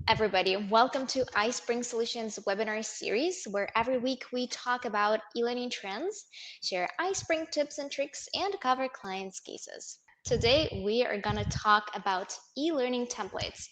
Everybody, welcome to iSpring Solutions webinar series, where every week we talk about e-learning trends, share iSpring tips and tricks, and cover clients' cases. Today, we are going to talk about e-learning templates.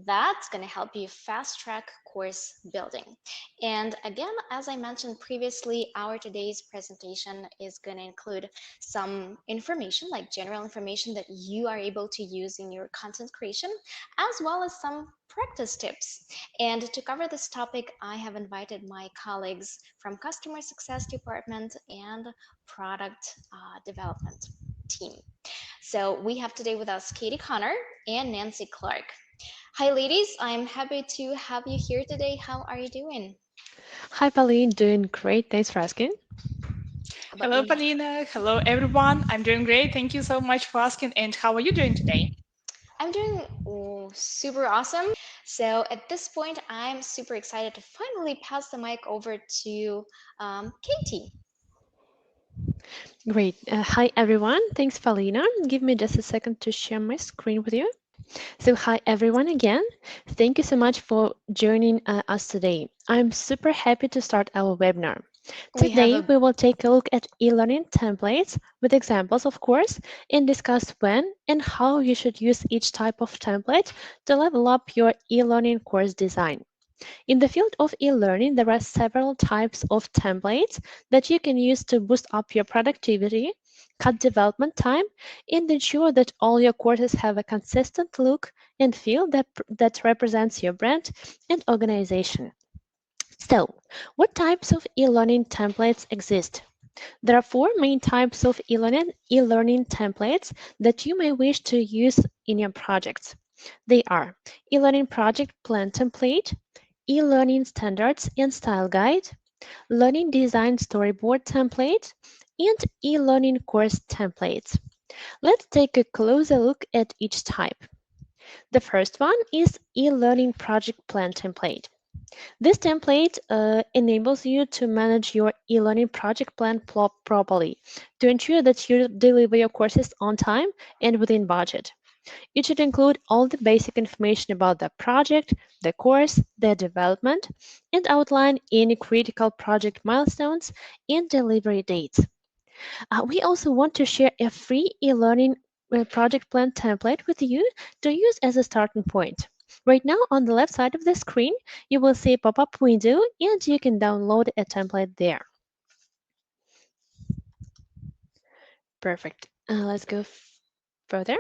That's going to help you fast-track course building. And again, as I mentioned previously, our today's presentation is going to include some information, like general information that you are able to use in your content creation, as well as some practice tips. And to cover this topic, I have invited my colleagues from Customer Success Department and Product Development team. So we have today with us Katie Connor and Nancy Clark. Hi, ladies. I'm happy to have you here today. How are you doing? Hi, Pauline. Doing great. Thanks for asking. How about Hello, you? Palina. Hello, everyone. I'm doing great. Thank you so much for asking. And how are you doing today? I'm doing super awesome. So at this point, I'm super excited to finally pass the mic over to Katie. Great. Hi, everyone. Thanks, Paulina. Give me just a second to share my screen with you. So, hi, everyone, again. Thank you so much for joining us today. I'm super happy to start our webinar. We have Today, a we will take a look at e-learning templates with examples, of course, and discuss when and how you should use each type of template to level up your e-learning course design. In the field of e-learning, there are several types of templates that you can use to boost up your productivity, cut development time, and ensure that all your courses have a consistent look and feel that represents your brand and organization. So, what types of e-learning templates exist? There are four main types of e-learning templates that you may wish to use in your projects. They are e-learning project plan template, e-learning standards and style guide, learning design storyboard template, and e-learning course templates. Let's take a closer look at each type. The first one is e-learning project plan template. This template enables you to manage your e-learning project plan properly to ensure that you deliver your courses on time and within budget. It should include all the basic information about the project, the course, their development, and outline any critical project milestones and delivery dates. We also want to share a free e-learning project plan template with you to use as a starting point. Right now, on the left side of the screen, you will see a pop-up window and you can download a template there. Perfect. Let's go further.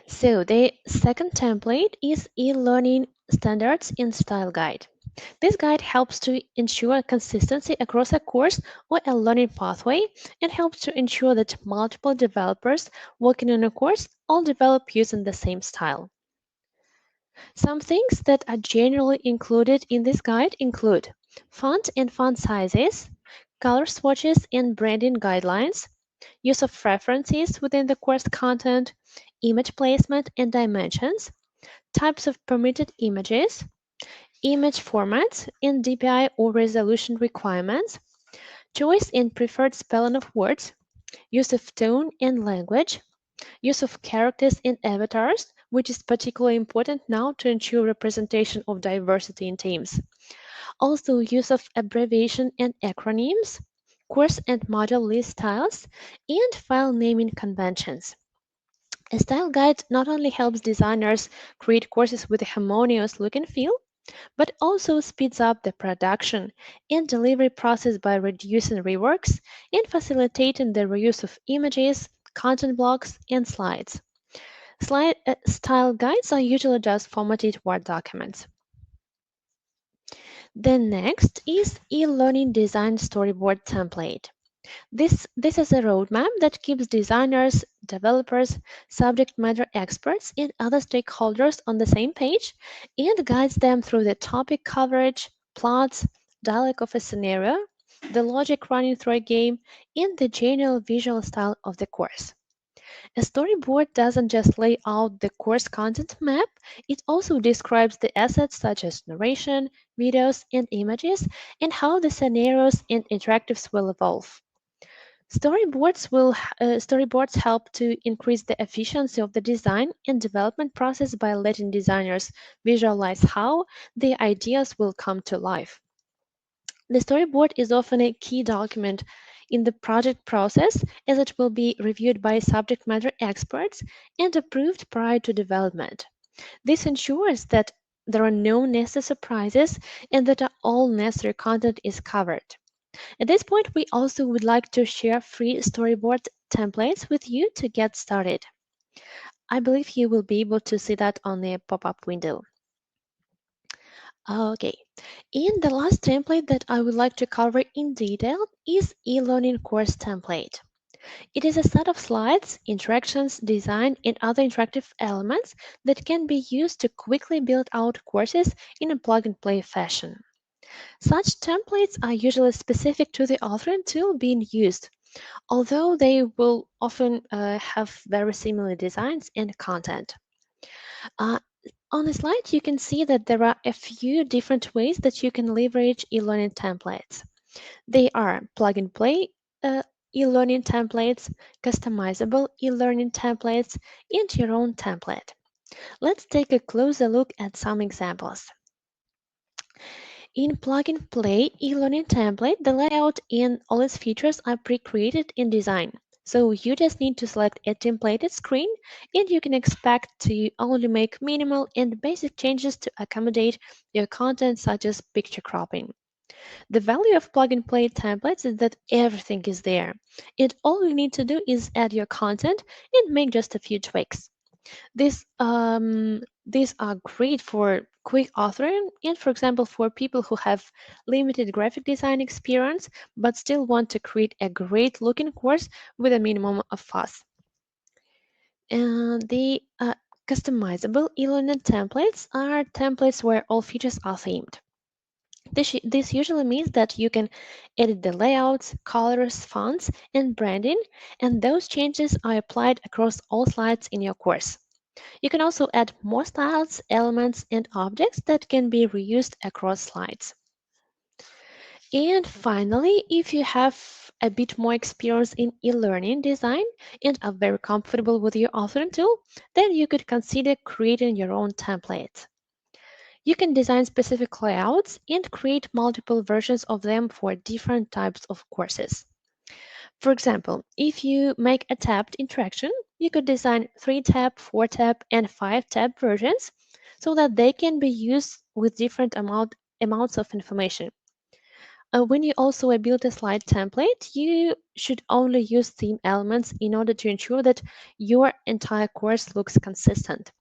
So the second template is e-learning standards and style guide. This guide helps to ensure consistency across a course or a learning pathway and helps to ensure that multiple developers working on a course all develop using the same style. Some things that are generally included in this guide include font and font sizes, color swatches and branding guidelines, use of references within the course content, image placement and dimensions, types of permitted images, image formats and DPI or resolution requirements, choice and preferred spelling of words, use of tone and language, use of characters and avatars, which is particularly important now to ensure representation of diversity in teams. Also, use of abbreviation and acronyms, course and module list styles, and file naming conventions. A style guide not only helps designers create courses with a harmonious look and feel, but also speeds up the production and delivery process by reducing reworks and facilitating the reuse of images, content blocks, and slides. Style guides are usually just formatted Word documents. The next is e-learning design storyboard template. This is a roadmap that keeps designers, developers, subject matter experts, and other stakeholders on the same page and guides them through the topic coverage, plots, dialogue of a scenario, the logic running through a game, and the general visual style of the course. A storyboard doesn't just lay out the course content map, it also describes the assets such as narration, videos, and images, and how the scenarios and interactives will evolve. Storyboards help to increase the efficiency of the design and development process by letting designers visualize how the ideas will come to life. The storyboard is often a key document in the project process as it will be reviewed by subject matter experts and approved prior to development. This ensures that there are no necessary surprises and that all necessary content is covered. At this point, we also would like to share free storyboard templates with you to get started. I believe you will be able to see that on the pop-up window. Okay, and the last template that I would like to cover in detail is e-learning course template. It is a set of slides, interactions, design, and other interactive elements that can be used to quickly build out courses in a plug-and-play fashion. Such templates are usually specific to the authoring tool being used, although they will often have very similar designs and content. Uh, on the slide, you can see that there are a few different ways that you can leverage e-learning templates. They are plug-and-play e-learning templates, customizable e-learning templates, and your own template. Let's take a closer look at some examples. In plug-and-play e-learning template, the layout and all its features are pre-created in design. So you just need to select a templated screen and you can expect to only make minimal and basic changes to accommodate your content such as picture cropping. The value of plug-and-play templates is that everything is there. And all you need to do is add your content and make just a few tweaks. These are great for quick authoring and, for example, for people who have limited graphic design experience but still want to create a great looking course with a minimum of fuss. And the customizable e-learning templates are templates where all features are themed. This usually means that you can edit the layouts, colors, fonts, and branding, and those changes are applied across all slides in your course. You can also add more styles, elements, and objects that can be reused across slides. And finally, if you have a bit more experience in e-learning design and are very comfortable with your authoring tool, then you could consider creating your own template. You can design specific layouts and create multiple versions of them for different types of courses. For example, if you make a tabbed interaction, you could design 3-tab, 4-tab, and 5-tab versions so that they can be used with different amounts of information. When you also build a slide template, you should only use theme elements in order to ensure that your entire course looks consistent.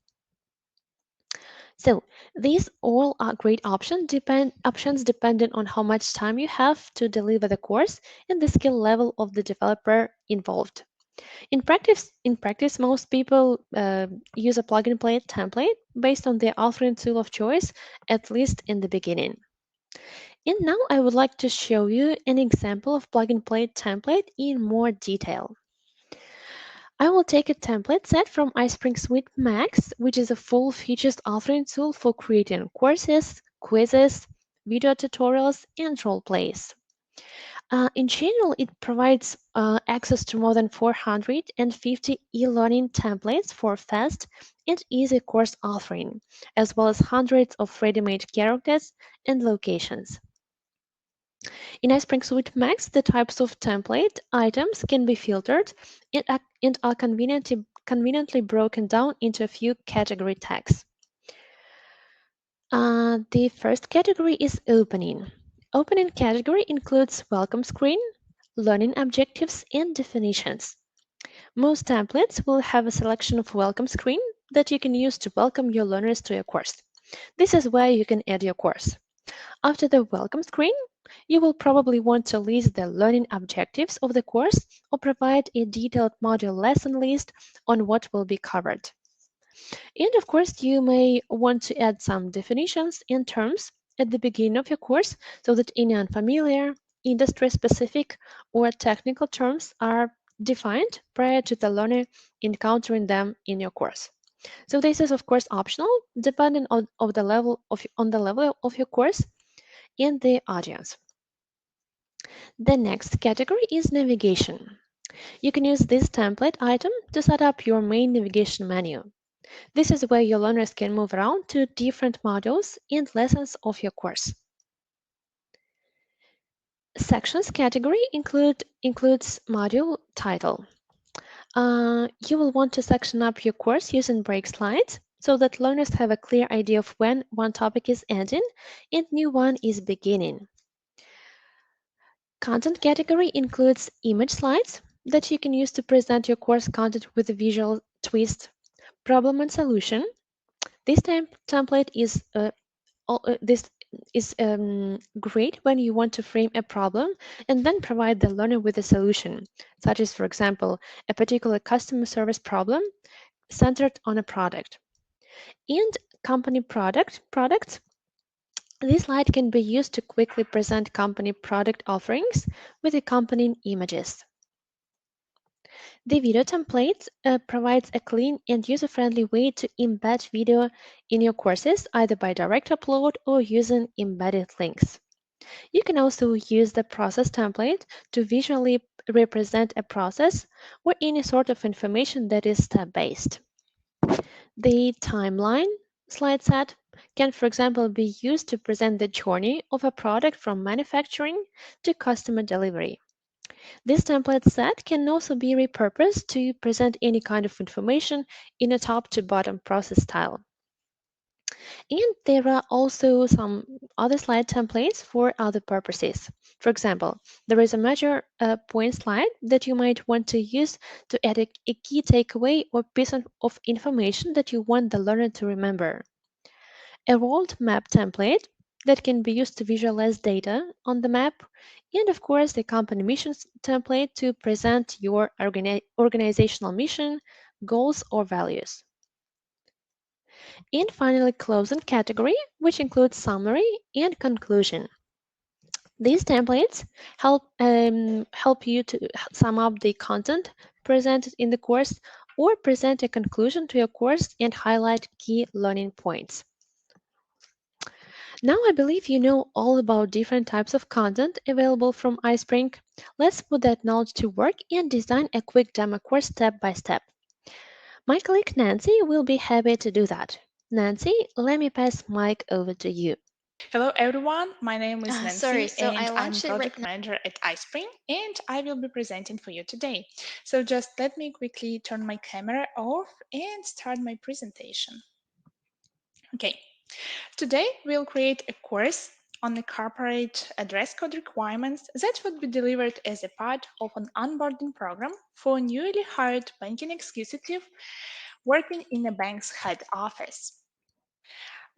So these all are great options depending on how much time you have to deliver the course and the skill level of the developer involved. In practice, most people use a plug-and-play template based on their authoring tool of choice, at least in the beginning. And now I would like to show you an example of plug-and-play template in more detail. I will take a template set from iSpring Suite Max, which is a full-featured authoring tool for creating courses, quizzes, video tutorials, and role plays. In general, it provides access to more than 450 e-learning templates for fast and easy course authoring, as well as hundreds of ready-made characters and locations. In iSpring Suite Max, the types of template items can be filtered and are conveniently broken down into a few category tags. The first category is opening. Opening category includes welcome screen, learning objectives, and definitions. Most templates will have a selection of welcome screen that you can use to welcome your learners to your course. This is where you can add your course. After the welcome screen, you will probably want to list the learning objectives of the course or provide a detailed module lesson list on what will be covered. And of course, you may want to add some definitions and terms at the beginning of your course so that any unfamiliar, industry-specific, or technical terms are defined prior to the learner encountering them in your course. So this is of course optional, depending on the level of your course and the audience. The next category is navigation. You can use this template item to set up your main navigation menu. This is where your learners can move around to different modules and lessons of your course. Sections category includes module title. You will want to section up your course using break slides so that learners have a clear idea of when one topic is ending and new one is beginning. Content category includes image slides that you can use to present your course content with a visual twist, problem and solution. This template is great when you want to frame a problem and then provide the learner with a solution, such as, for example, a particular customer service problem centered on a product. And company products. This slide can be used to quickly present company product offerings with accompanying images. The video template provides a clean and user-friendly way to embed video in your courses, either by direct upload or using embedded links. You can also use the process template to visually represent a process or any sort of information that is step-based. The timeline slide set can, for example, be used to present the journey of a product from manufacturing to customer delivery. This template set can also be repurposed to present any kind of information in a top to bottom process style. And there are also some other slide templates for other purposes. For example, there is a measure point slide that you might want to use to add a key takeaway or piece of information that you want the learner to remember. A rolled map template that can be used to visualize data on the map, and of course, the company missions template to present your organizational mission, goals, or values. And finally, closing category, which includes summary and conclusion. These templates help you to sum up the content presented in the course or present a conclusion to your course and highlight key learning points. Now I believe you know all about different types of content available from iSpring. Let's put that knowledge to work and design a quick demo course step by step. My colleague Nancy will be happy to do that. Nancy, let me pass mic over to you. Hello everyone, my name is Sorry, Nancy so I and I'm launched it right project manager at iSpring and I will be presenting for you today. So just let me quickly turn my camera off and start my presentation. Okay, today we'll create a course on the corporate dress code requirements that would be delivered as a part of an onboarding program for a newly hired banking executive working in a bank's head office.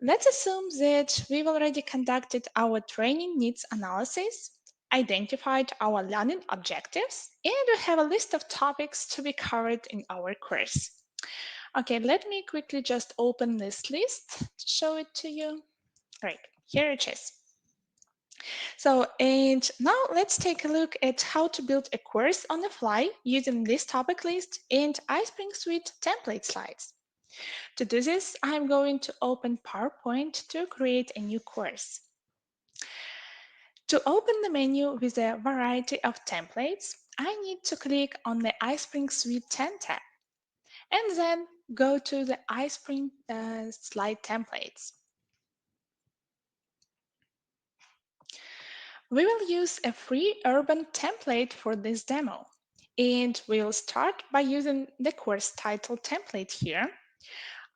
Let's assume that we've already conducted our training needs analysis, identified our learning objectives, and we have a list of topics to be covered in our course. Okay, let me quickly just open this list to show it to you. Great, here it is. So, and now let's take a look at how to build a course on the fly using this topic list and iSpring Suite template slides. To do this, I'm going to open PowerPoint to create a new course. To open the menu with a variety of templates, I need to click on the iSpring Suite 10 tab and then go to the iSpring slide templates. We will use a free urban template for this demo. And we'll start by using the course title template here.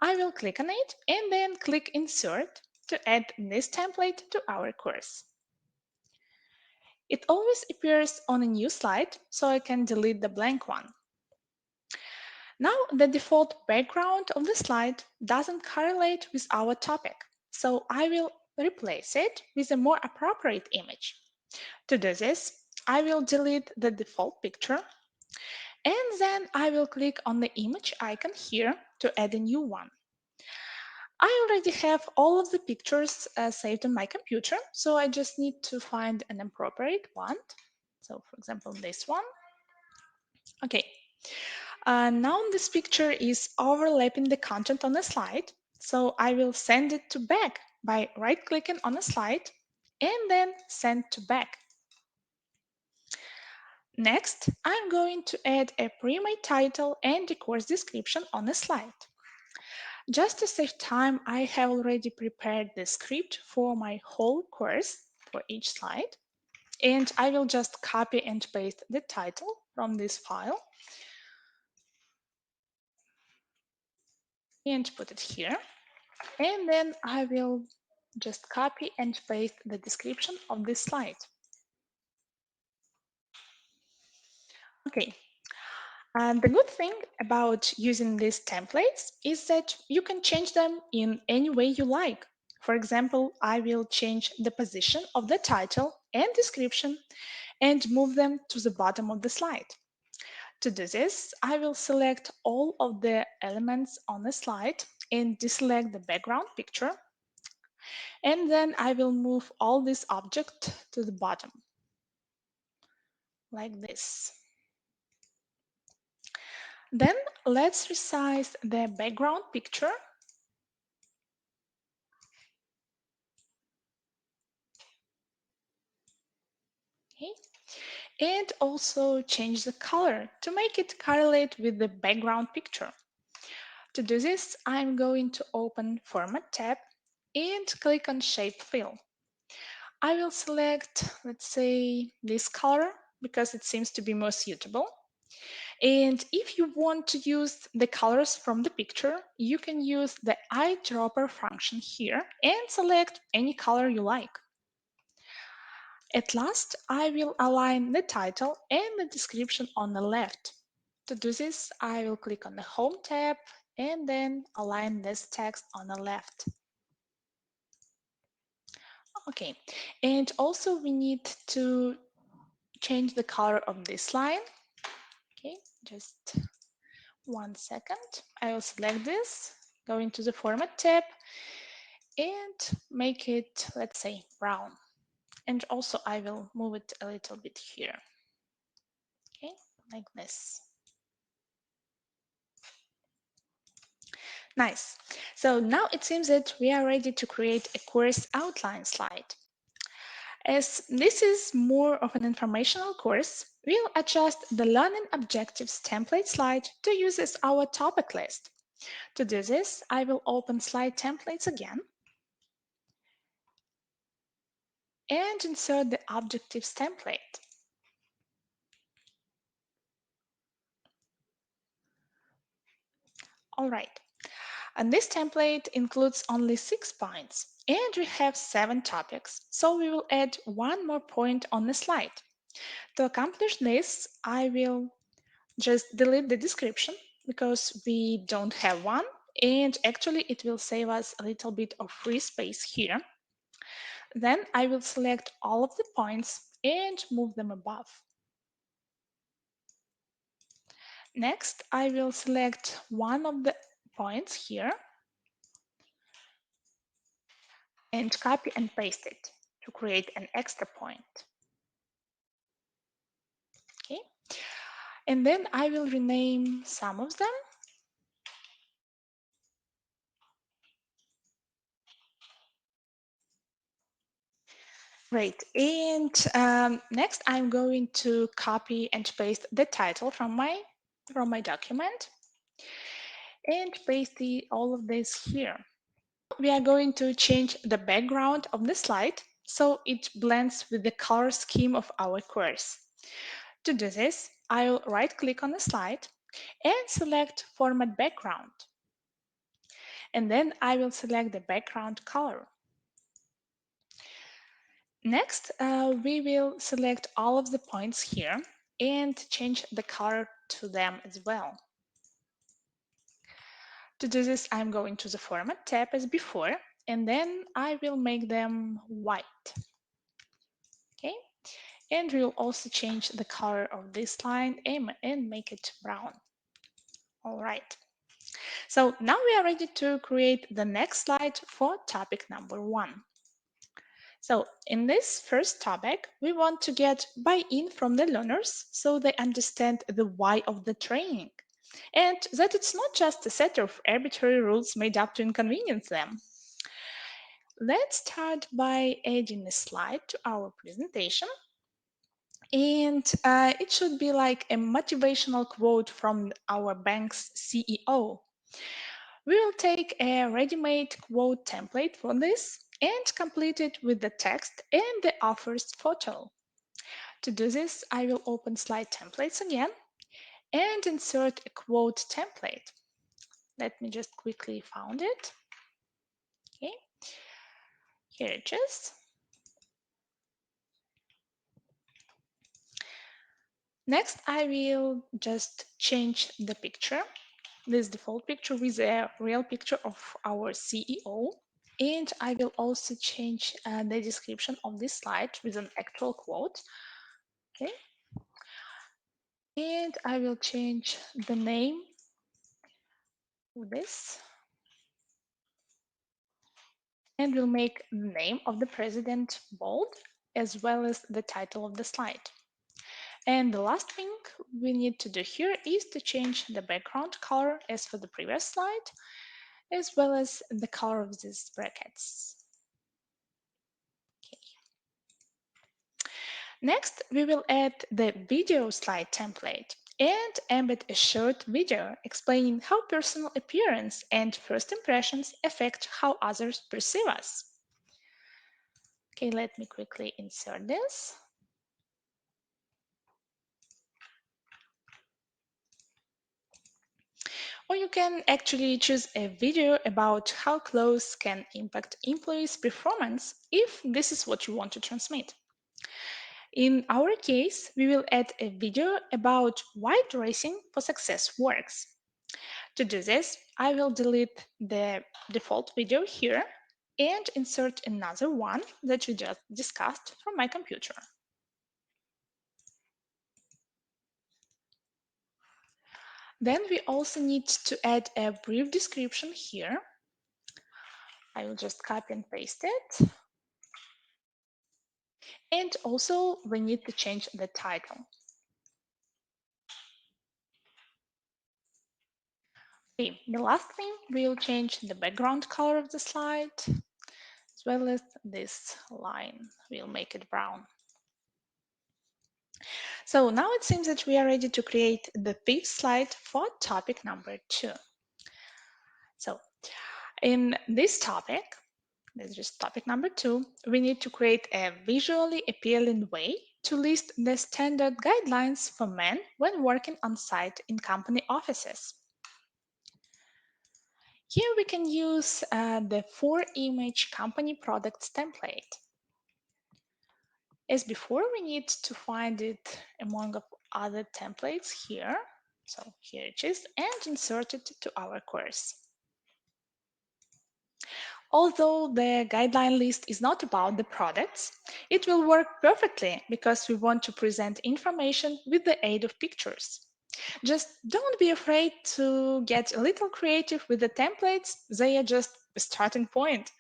I will click on it and then click Insert to add this template to our course. It always appears on a new slide, so I can delete the blank one. Now, the default background of the slide doesn't correlate with our topic, so I will replace it with a more appropriate image. To do this, I will delete the default picture and then I will click on the image icon here to add a new one. I already have all of the pictures saved on my computer, so I just need to find an appropriate one. So, for example, this one. Okay, now this picture is overlapping the content on the slide, so I will send it to back by right-clicking on the slide and then send to back. Next, I'm going to add a pre-made title and the course description on a slide. Just to save time, I have already prepared the script for my whole course for each slide, and I will just copy and paste the title from this file and put it here. And then I will just copy and paste the description of this slide. Okay, and the good thing about using these templates is that you can change them in any way you like. For example, I will change the position of the title and description and move them to the bottom of the slide. To do this, I will select all of the elements on the slide and deselect the background picture. And then I will move all this object to the bottom, like this. Then let's resize the background picture. Okay. And also change the color to make it correlate with the background picture. To do this, I'm going to open Format tab and click on Shape Fill. I will select, let's say, this color because it seems to be more suitable. And if you want to use the colors from the picture, you can use the eyedropper function here and select any color you like. At last, I will align the title and the description on the left. To do this, I will click on the Home tab and then align this text on the left. Okay, and also we need to change the color of this line. Okay, just 1 second. I will select this, go into the Format tab, and make it, let's say, brown. And also I will move it a little bit here. Okay, like this. Nice. So now it seems that we are ready to create a course outline slide. As this is more of an informational course, we'll adjust the learning objectives template slide to use as our topic list. To do this, I will open slide templates again and insert the objectives template. All right, and this template includes only 6 points, and we have 7 topics, so we will add one more point on the slide. To accomplish this, I will just delete the description because we don't have one, and actually it will save us a little bit of free space here. Then I will select all of the points and move them above. Next, I will select one of the points here and copy and paste it to create an extra point. Okay, and then I will rename some of them. Great. And next, I'm going to copy and paste the title from my document and paste all of this here. We are going to change the background of the slide so it blends with the color scheme of our course. To do this, I'll right-click on the slide and select Format Background. And then I will select the background color. Next, we will select all of the points here and change the color to them as well. To do this, I'm going to the Format tab as before, and then I will make them white. Okay, and we'll also change the color of this line and make it brown. All right. So now we are ready to create the next slide for topic number 1. So in this first topic, we want to get buy-in from the learners so they understand the why of the training and that it's not just a set of arbitrary rules made up to inconvenience them. Let's start by adding a slide to our presentation. And it should be like a motivational quote from our bank's CEO. We will take a ready-made quote template for this and complete it with the text and the author's photo. To do this, I will open Slide Templates again and insert a quote template. Let me just quickly find it. Okay, here it is. Next, I will just change the picture, this default picture with a real picture of our CEO. And I will also change the description of this slide with an actual quote. Okay. And I will change the name of this. And we'll make the name of the president bold as well as the title of the slide. And the last thing we need to do here is to change the background color as for the previous slide, as well as the color of these brackets. Okay. Next, we will add the video slide template and embed a short video explaining how personal appearance and first impressions affect how others perceive us. Okay, let me quickly insert this. Or you can actually choose a video about how clothes can impact employees' performance if this is what you want to transmit. In our case, we will add a video about why dressing for success works. To do this, I will delete the default video here and insert another one that we just discussed from my computer. Then we also need to add a brief description here. I will just copy and paste it. And also we need to change the title. Okay, the last thing, we'll change the background color of the slide, as well as this line. We'll make it brown. So now it seems that we are ready to create the fifth slide for topic number 2. So in this topic, this is just topic number 2, we need to create a visually appealing way to list the standard guidelines for men when working on site in company offices. Here we can use the 4-image company products template. As before, we need to find it among other templates here. So here it is, and insert it to our course. Although the guideline list is not about the products, it will work perfectly because we want to present information with the aid of pictures. Just don't be afraid to get a little creative with the templates. They are just a starting point.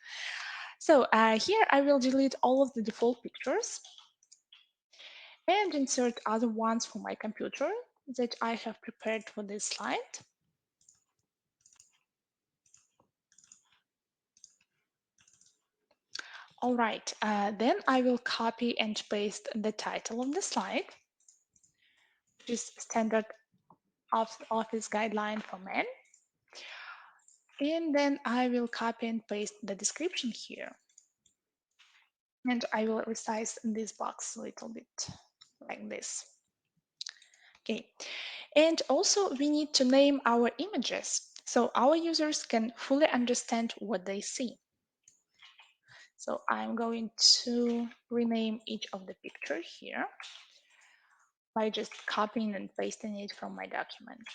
So here I will delete all of the default pictures and insert other ones from my computer that I have prepared for this slide. All right, then I will copy and paste the title of the slide, which is standard office guideline for men. And then I will copy and paste the description here. And I will resize this box a little bit like this. Okay, and also we need to name our images so our users can fully understand what they see. So I'm going to rename each of the picture here by just copying and pasting it from my document.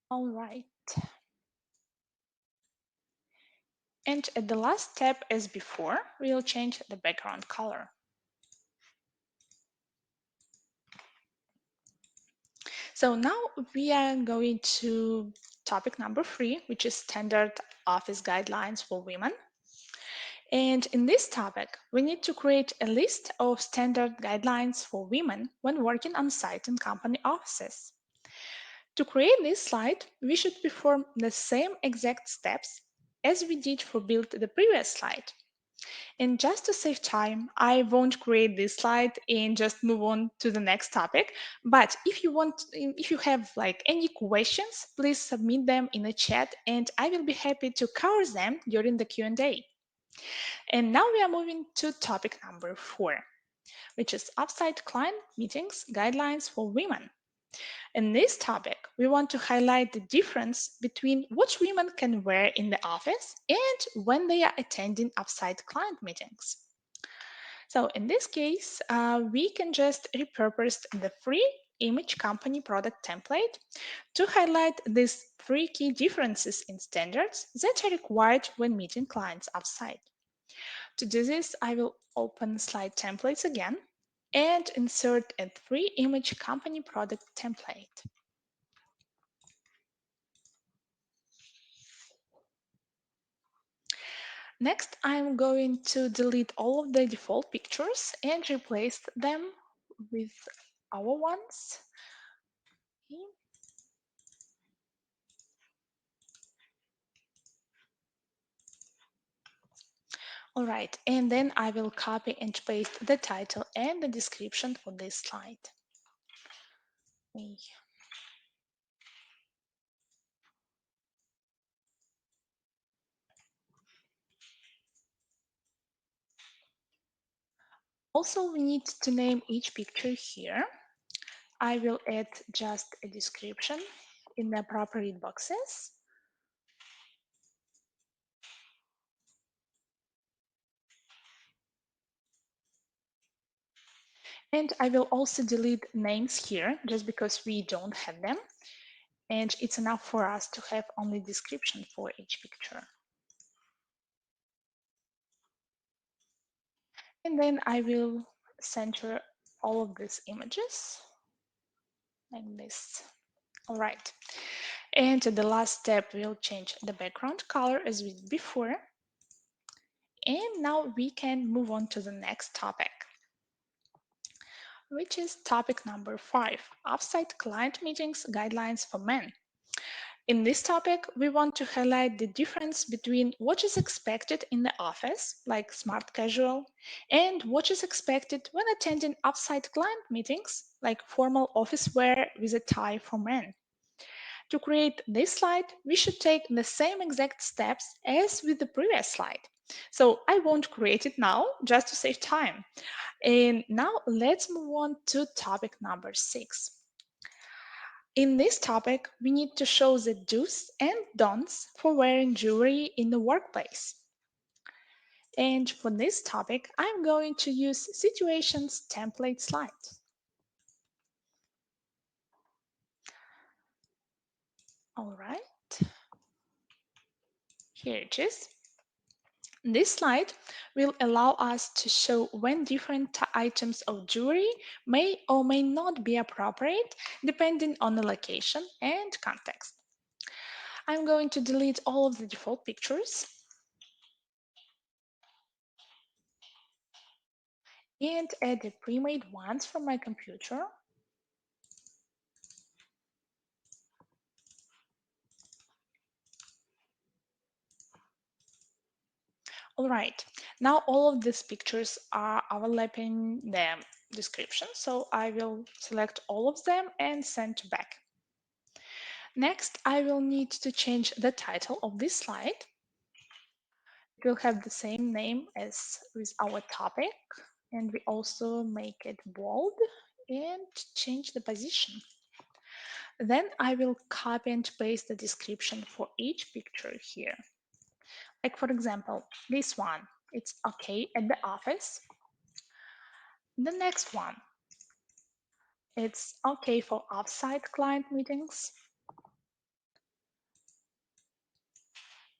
All right. And at the last step, as before, we'll change the background color. So now we are going to topic number 3, which is standard office guidelines for women. And in this topic, we need to create a list of standard guidelines for women when working on site in company offices. To create this slide, we should perform the same exact steps as we did for build the previous slide. And just to save time, I won't create this slide and just move on to the next topic. But if you have like any questions, please submit them in the chat and I will be happy to cover them during the Q&A. And now we are moving to topic number 4, which is offsite client meetings guidelines for women. In this topic, we want to highlight the difference between what women can wear in the office and when they are attending offsite client meetings. So in this case, we can just repurpose the free image company product template to highlight these 3 key differences in standards that are required when meeting clients offsite. To do this, I will open slide templates again and insert a free image company product template. Next, I'm going to delete all of the default pictures and replace them with our ones. All right, and then I will copy and paste the title and the description for this slide. Also, we need to name each picture here. I will add just a description in the appropriate boxes. And I will also delete names here just because we don't have them. And it's enough for us to have only description for each picture. And then I will center all of these images like this. All right. And the last step, we'll change the background color as we did before. And now we can move on to the next topic, which is topic number 5, offsite client meetings guidelines for men. In this topic, we want to highlight the difference between what is expected in the office, like smart casual, and what is expected when attending offsite client meetings, like formal office wear with a tie for men. To create this slide, we should take the same exact steps as with the previous slide. So I won't create it now, just to save time. And now let's move on to topic number 6. In this topic, we need to show the do's and don'ts for wearing jewelry in the workplace. And for this topic, I'm going to use situations template slide. All right, here it is. This slide will allow us to show when different items of jewelry may or may not be appropriate depending on the location and context. I'm going to delete all of the default pictures and add the pre-made ones from my computer. All right, now all of these pictures are overlapping the description, so I will select all of them and send to back. Next, I will need to change the title of this slide. It will have the same name as with our topic, and we also make it bold and change the position. Then I will copy and paste the description for each picture here. Like for example, this one, it's okay at the office. The next one, it's okay for offsite client meetings.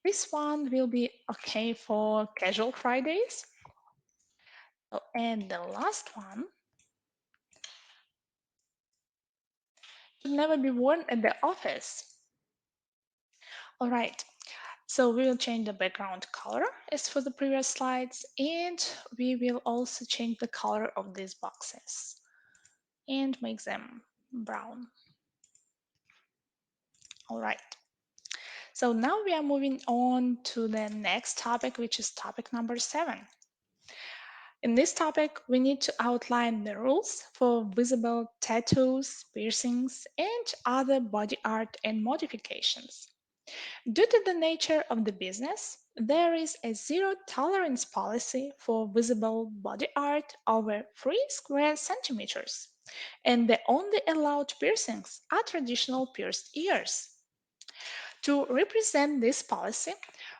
This one will be okay for casual Fridays. Oh, and the last one should never be worn at the office. All right, so we will change the background color as for the previous slides, and we will also change the color of these boxes and make them brown. All right. So now we are moving on to the next topic, which is topic number 7. In this topic, we need to outline the rules for visible tattoos, piercings, and other body art and modifications. Due to the nature of the business, there is a zero tolerance policy for visible body art over 3 square centimeters, and the only allowed piercings are traditional pierced ears. To represent this policy,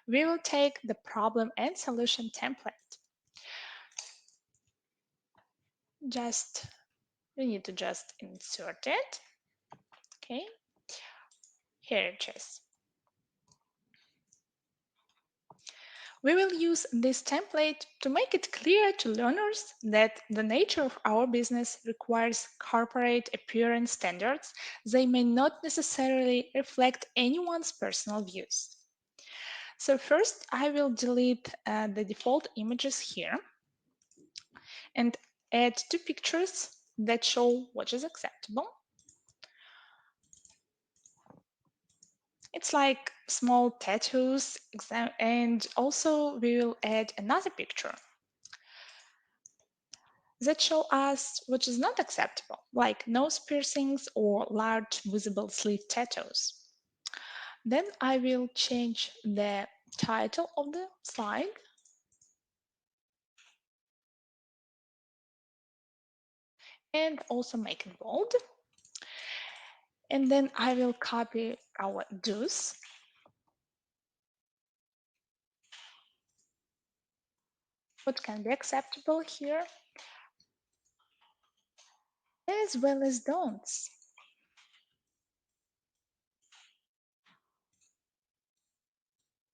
we will take the problem and solution template. Just we need to just insert it. Okay, here it is. We will use this template to make it clear to learners that the nature of our business requires corporate appearance standards. They may not necessarily reflect anyone's personal views. So first, I will delete the default images here and add 2 pictures that show what is acceptable. It's like small tattoos, and also we will add another picture that show us what is not acceptable, like nose piercings or large visible sleeve tattoos. Then I will change the title of the slide and also make it bold. And then I will copy our do's. What can be acceptable here, as well as don'ts.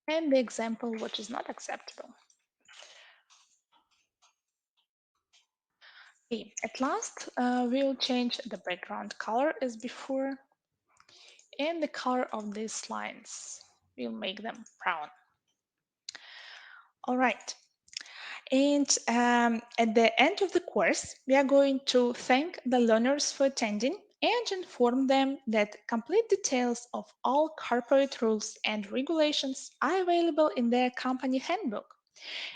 And the example what is not acceptable. Okay, at last, we'll change the background color as before, and the color of these lines. We'll make them brown. All right. And at the end of the course, we are going to thank the learners for attending and inform them that complete details of all corporate rules and regulations are available in their company handbook,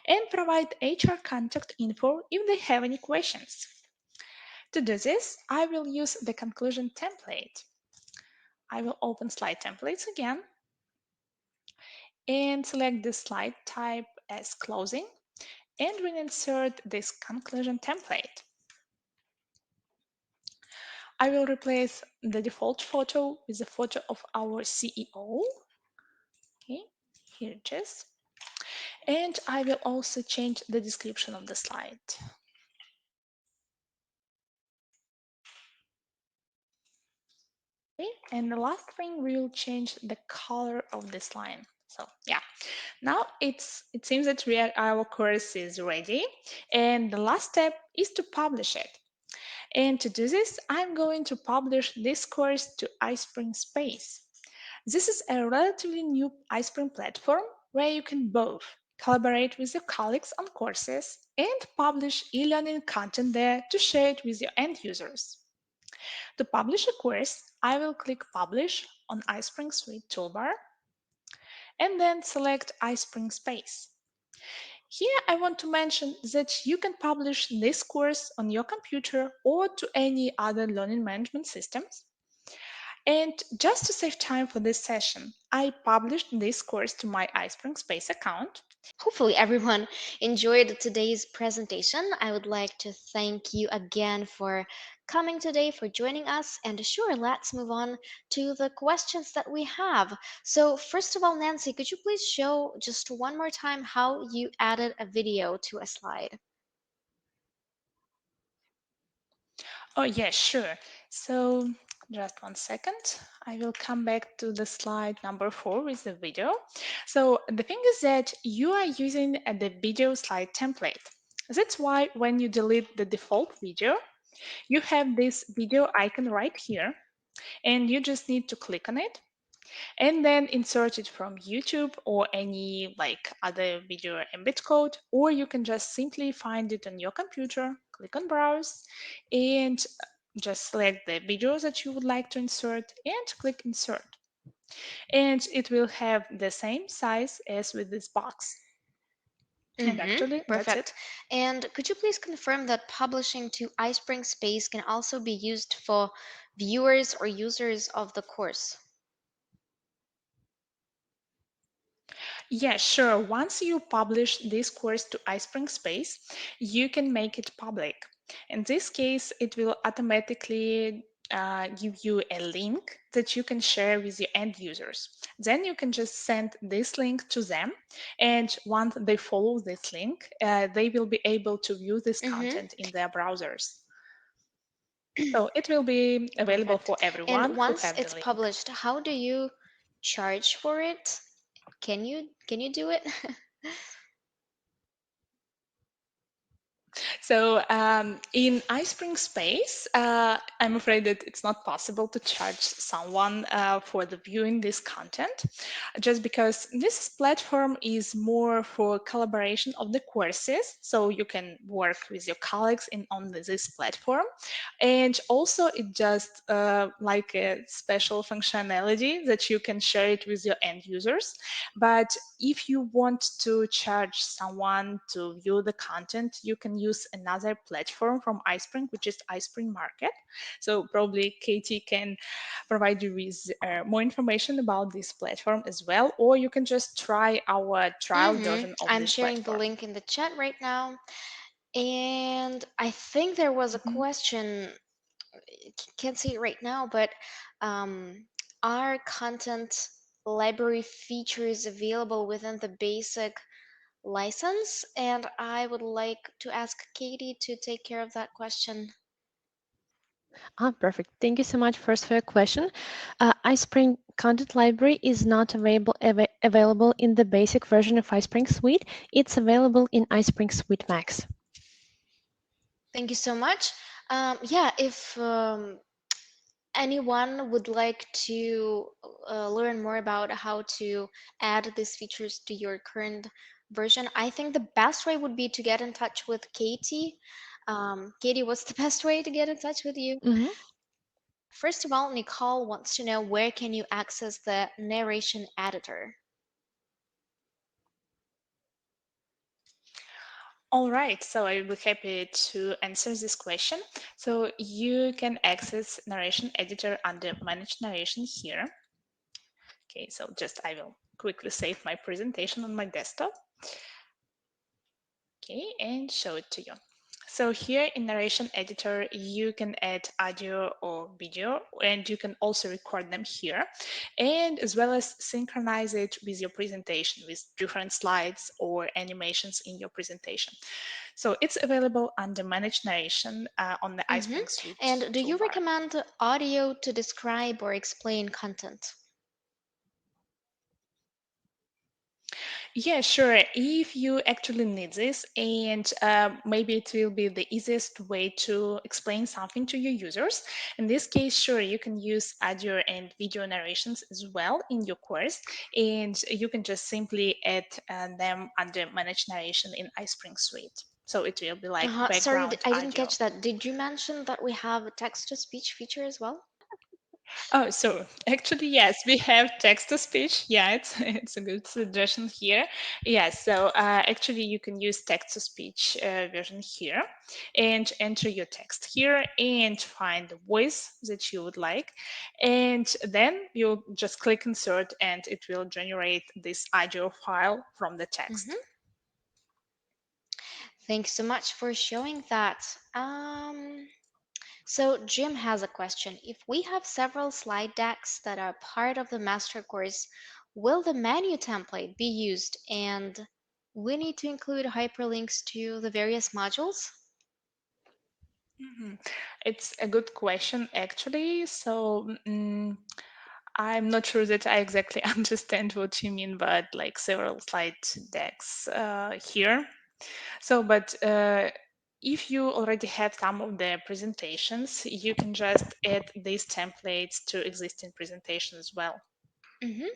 and provide HR contact info if they have any questions. To do this, I will use the conclusion template. I will open slide templates again and select the slide type as closing, and we'll insert this conclusion template. I will replace the default photo with a photo of our CEO. Okay, here it is. And I will also change the description of the slide. Okay, and the last thing, we will change the color of this line. So yeah, now it seems that our course is ready, and the last step is to publish it. And to do this, I'm going to publish this course to iSpring Space. This is a relatively new iSpring platform where you can both collaborate with your colleagues on courses and publish e-learning content there to share it with your end users. To publish a course, I will click Publish on iSpring Suite toolbar and then select iSpring Space. Here I want to mention that you can publish this course on your computer or to any other learning management systems. And just to save time for this session, I published this course to my iSpring Space account. Hopefully, everyone enjoyed today's presentation. I would like to thank you again for coming today, for joining us. And sure, let's move on to the questions that we have. So, first of all, Nancy, could you please show just one more time how you added a video to a slide? Oh, yes, sure. So just one second. I will come back to the slide number 4 with the video. So the thing is that you are using the video slide template. That's why when you delete the default video, you have this video icon right here, and you just need to click on it and then insert it from YouTube or any like other video embed code, or you can just simply find it on your computer, click on browse, and just select the videos that you would like to insert and click insert. And it will have the same size as with this box. And Mm-hmm. actually, that's it. Perfect. And could you please confirm that publishing to iSpring Space can also be used for viewers or users of the course? Yeah, sure. Once you publish this course to iSpring Space, you can make it public. In this case, it will automatically give you a link that you can share with your end users. Then you can just send this link to them, and once they follow this link, they will be able to view this Mm-hmm. content in their browsers. So it will be available Perfect. for And everyone who once have the it's link. published, how do you charge for it? Can you do it? So in iSpring Space, I'm afraid that it's not possible to charge someone for the viewing this content, just because this platform is more for collaboration of the courses. So you can work with your colleagues in on this platform, and also it just like a special functionality that you can share it with your end users. But if you want to charge someone to view the content, you can use another platform from iSpring, which is iSpring Market. So probably Katie can provide you with more information about this platform as well, or you can just try our trial Mm-hmm. version of I'm this sharing the platform. link in the chat right now. And I think there was a Mhm. question, can't see it right now, but are content library features available within the basic license? And I would like to ask Katie to take care of that question. Perfect. Thank you so much first for your question. iSpring Content Library is not available in the basic version of iSpring Suite. It's available in iSpring Suite Max. Thank you so much. Yeah, if anyone would like to learn more about how to add these features to your current version, I think the best way would be to get in touch with Katie. Katie, what's the best way to get in touch with you? Mhm. First of all, Nicole wants to know where can you access the narration editor? All right, so I will be happy to answer this question. So you can access Narration Editor under Manage Narration here. Okay, so just I will quickly save my presentation on my desktop. Okay, and show it to you. So here in Narration Editor, you can add audio or video, and you can also record them here, and as well as synchronize it with your presentation, with different slides or animations in your presentation. So it's available under Manage Narration on the Hmm. iSpring Suite And do you toolbar. recommend audio to describe or explain content? Yeah, sure. If you actually need this, and maybe it will be the easiest way to explain something to your users. In this case, sure, you can use audio and video narrations as well in your course, and you can just simply add them under Manage Narration in iSpring Suite. So it will be like Sorry, background I didn't audio. catch that. Did you mention that we have a text-to-speech feature as well? Oh, so actually, yes, we have text to speech. Yeah, it's it's a good suggestion here. Yes, so actually, you can use text to speech version here and enter your text here and find the voice that you would like. And then you just click insert and it will generate this audio file from the text. Hmm. Thanks so much for showing that. So Jim has a question. If we have several slide decks that are part of the master course, will the menu template be used and we need to include hyperlinks to the various modules? Mhm. It's a good question, actually. So, I'm not sure that I exactly understand what you mean, but like several slide decks here. So, but if you already have some of the presentations, you can just add these templates to existing presentations as well. Hmm.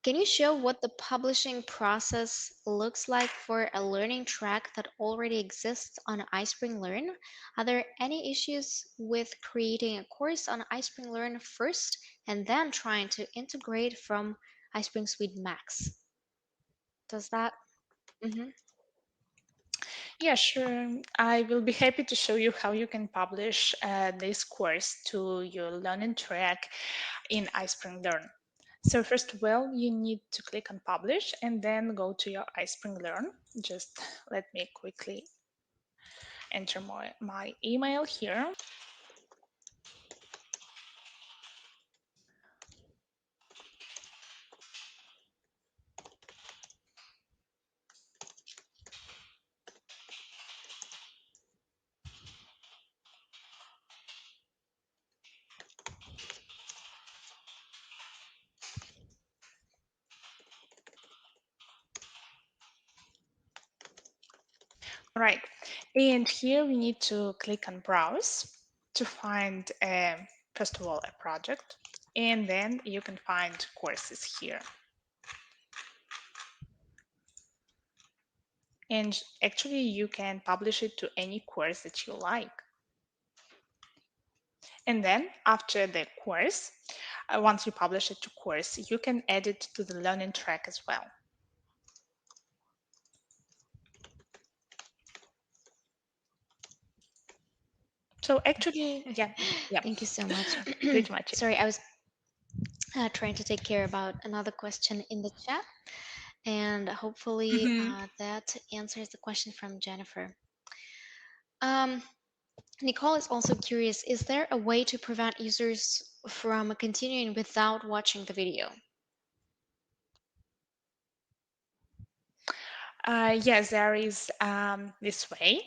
Can you show what the publishing process looks like for a learning track that already exists on iSpring Learn? Are there any issues with creating a course on iSpring Learn first and then trying to integrate from iSpring Suite Max? Does that? Mhm. Yeah, sure. I will be happy to show you how you can publish this course to your learning track in iSpring Learn. So first of all, you need to click on Publish and then go to your iSpring Learn. Just let me quickly enter my email here. Right. And here we need to click on Browse to find, first of all, a project. And then you can find courses here. And actually, you can publish it to any course that you like. And then after the course, once you publish it to course, you can add it to the learning track as well. So actually, Okay. yeah, Thank you so much. pretty much it. Sorry, I was trying to take care about another question in the chat, and hopefully Mhm. that answers the question from Jennifer. Um, Nicole is also curious, is there a way to prevent users from continuing without watching the video? Yes, there is this way.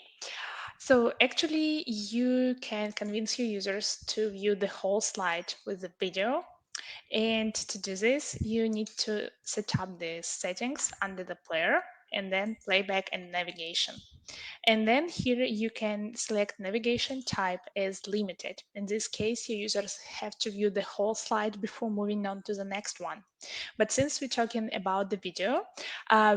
So actually, you can convince your users to view the whole slide with the video. And to do this, you need to set up the settings under the player and then playback and navigation. And then here you can select navigation type as limited. In this case, your users have to view the whole slide before moving on to the next one. But since we're talking about the video,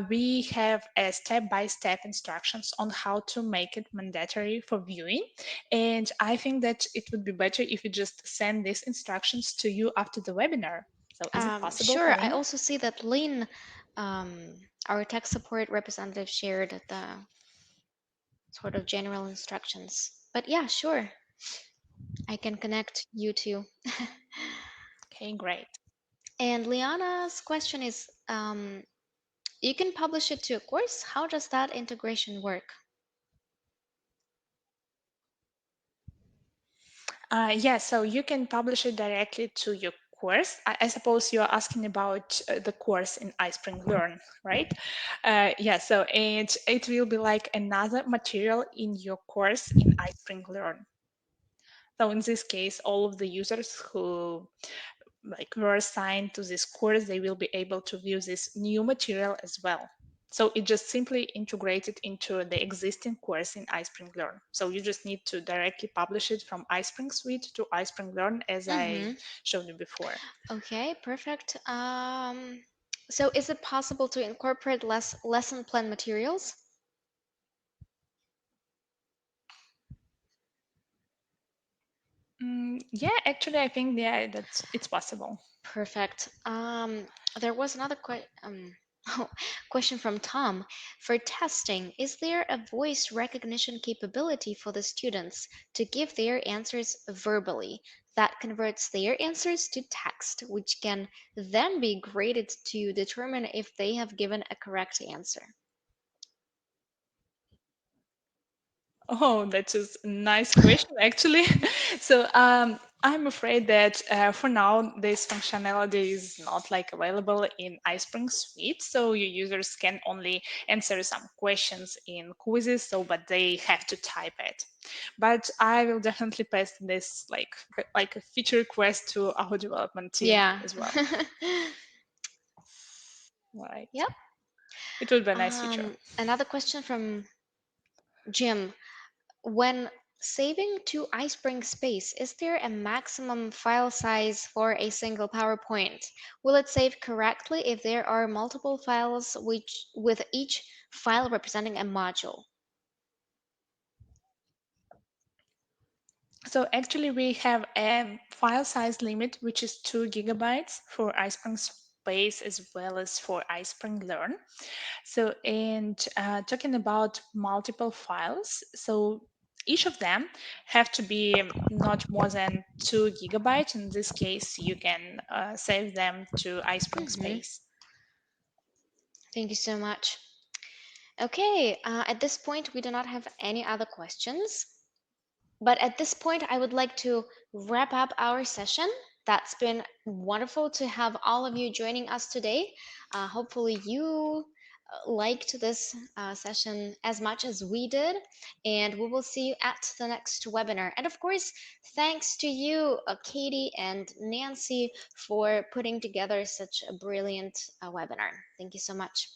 we have a step-by-step instructions on how to make it mandatory for viewing. And I think that it would be better if you just send these instructions to you after the webinar. So is it possible, Sure, I Lynn? also see that Lynn, our tech support representative, shared the sort of general instructions. But yeah, sure, I can connect you two. Okay, great. And Liana's question is, you can publish it to a course. How does that integration work? Yeah, so you can publish it directly to your course. I suppose you're asking about the course in iSpring Learn, right? Yeah, so it will be like another material in your course in iSpring Learn. So in this case, all of the users who like were assigned to this course, they will be able to view this new material as well. So it just simply integrated into the existing course in iSpring Learn. So you just need to directly publish it from iSpring Suite to iSpring Learn as I Mm-hmm. showed you before. Okay, perfect. So is it possible to incorporate less lesson plan materials? Yeah, actually, I think yeah, it's possible. Perfect. There was another question from Tom. For testing, is there a voice recognition capability for the students to give their answers verbally that converts their answers to text, which can then be graded to determine if they have given a correct answer? Oh, that is a nice question, actually. So, I'm afraid that for now, this functionality is not like available in iSpring Suite. So your users can only answer some questions in quizzes, so but they have to type it. But I will definitely pass this like a feature request to our development team Yeah. as well. Right. Yep. It will be a nice feature. Another question from Jim. When Saving to iSpring space, is there a maximum file size for a single PowerPoint? Will it save correctly if there are multiple files with each file representing a module? So actually we have a file size limit which is 2 GB for iSpring Space as well as for iSpring Learn. So and talking about multiple files, so each of them have to be not more than 2 GB. In this case, you can save them to iSpring Mhm. Space. Thank you so much. Okay, at this point, we do not have any other questions. But at this point, I would like to wrap up our session. That's been wonderful to have all of you joining us today. Hopefully, you liked this session as much as we did, and we will see you at the next webinar. And of course, thanks to you, Katie and Nancy, for putting together such a brilliant webinar. Thank you so much.